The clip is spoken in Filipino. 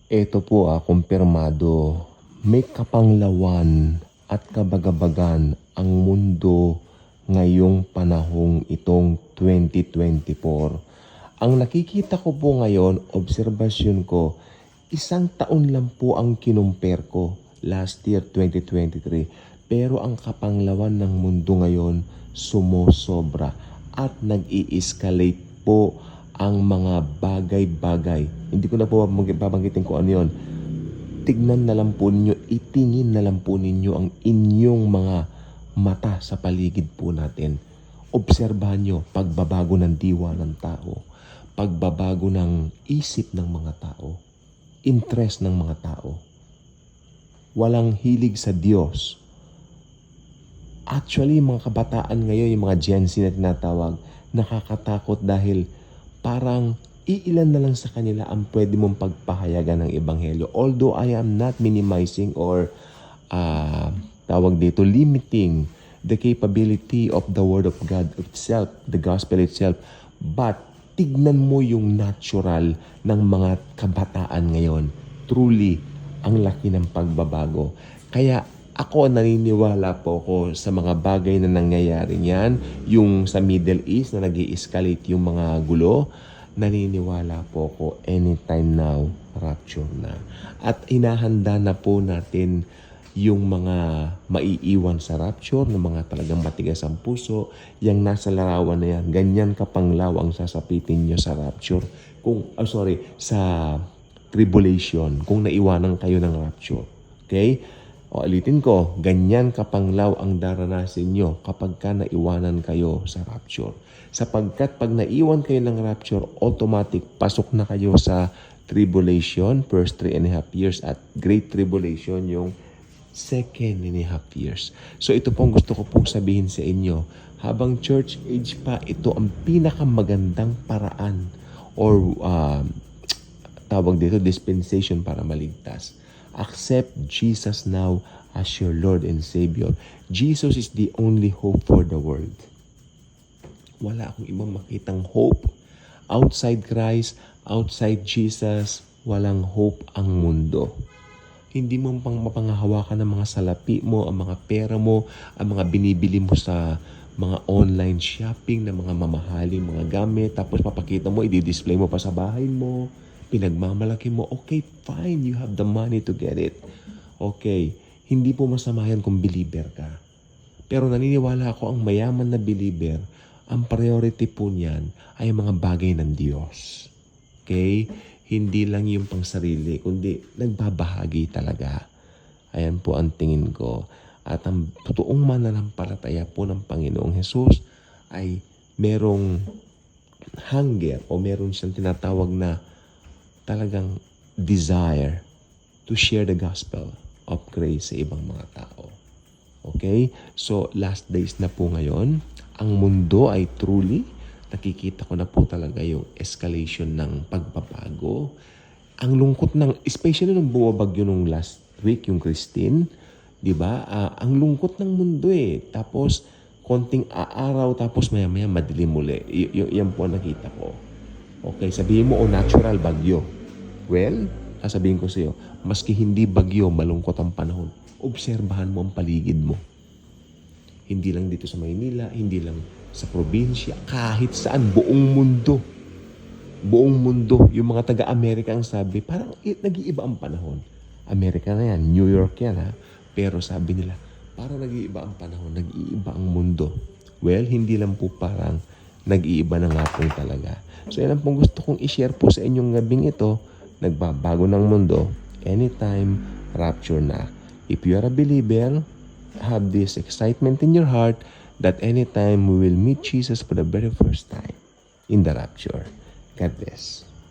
Ito po kumpirmado, may kapanglawan at kabagabagan ang mundo ngayong panahong itong 2024. Ang nakikita ko po ngayon, obserbasyon ko, isang taon lang po ang kinumpare ko last year 2023. Pero ang kapanglawan ng mundo ngayon sumosobra at nag-i-escalate po ang mga bagay-bagay. Hindi ko na po babanggitin kung ano yun. Tignan na lang po ninyo, itingin na lang po ninyo ang inyong mga mata sa paligid po natin. Obserbahan nyo, pagbabago ng diwa ng tao, pagbabago ng isip ng mga tao, interest ng mga tao. Walang hilig sa Diyos. Actually, mga kabataan ngayon, yung mga Gen Z na tinatawag, nakakatakot dahil parang iilan na lang sa kanila ang pwede mong pagpahayagan ng Ebanghelyo. Although I am not minimizing or limiting the capability of the Word of God itself, the Gospel itself. But tignan mo yung natural ng mga kabataan ngayon. Truly, ang laki ng pagbabago. Kaya ako naniniwala po ko sa mga bagay na nangyayari niyan, yung sa Middle East na nag-i-escalate yung mga gulo, naniniwala po ko anytime now, rapture na. At hinahanda na po natin yung mga maiiwan sa rapture, na mga talagang matigas ang puso, yung nasa larawan na yan, ganyan kapanglaw ang sasapitin nyo sa rapture. Sa tribulation, kung naiwanan kayo ng rapture. Okay? O alitin ko, ganyan kapanglaw ang daranasin nyo kapag ka naiwanan kayo sa rapture. Sapagkat pag naiwan kayo ng rapture, automatic pasok na kayo sa tribulation, first 3.5 years, at great tribulation, yung 2.5 years. So ito pong gusto ko pong sabihin sa inyo, habang church age pa, ito ang pinakamagandang paraan or dispensation para maligtas. Accept Jesus now as your Lord and Savior. Jesus is the only hope for the world. Wala akong ibang makitang hope. Outside Christ, outside Jesus, walang hope ang mundo. Hindi mo pang mapangahawakan ng mga salapi mo, ang mga pera mo, ang mga binibili mo sa mga online shopping na mga mamahaling mga gamit, tapos papakita mo, i-display mo pa sa bahay mo, pinagmamalaki mo, okay, fine, you have the money to get it. Okay, hindi po masama yan kung believer ka. Pero naniniwala ako ang mayaman na believer, ang priority po niyan ay mga bagay ng Diyos. Okay? Hindi lang yung pang sarili, kundi nagbabahagi talaga. Ayan po ang tingin ko. At ang totoong mananampalataya po ng Panginoong Hesus ay merong hunger o meron siyang tinatawag na talagang desire to share the gospel of grace sa ibang mga tao. Okay? So, last days na po ngayon. Ang mundo ay truly, nakikita ko na po talaga yung escalation ng pagbabago. Ang lungkot especially nung bumabagyo nung last week, yung Christine, di ba? Ang lungkot ng mundo Tapos, konting araw, tapos maya-maya madilim muli. Yan po nakita ko. Okay, sabihin mo, natural bagyo. Well, sasabihin ko sa iyo, maski hindi bagyo, malungkot ang panahon. Obserbahan mo ang paligid mo. Hindi lang dito sa Maynila, hindi lang sa probinsya, kahit saan, buong mundo. Buong mundo. Yung mga taga-Amerika ang sabi, parang nag-iiba ang panahon. Amerika na yan, New York yan Pero sabi nila, parang nag-iiba ang panahon, nag-iiba ang mundo. Well, hindi lang po parang nag-iiba na nga po talaga. So yan ang pong gusto kong i-share po sa inyong gabing ito. Nagbabago ng mundo, anytime, rapture na. If you are a believer, have this excitement in your heart that anytime we will meet Jesus for the very first time in the rapture. God bless.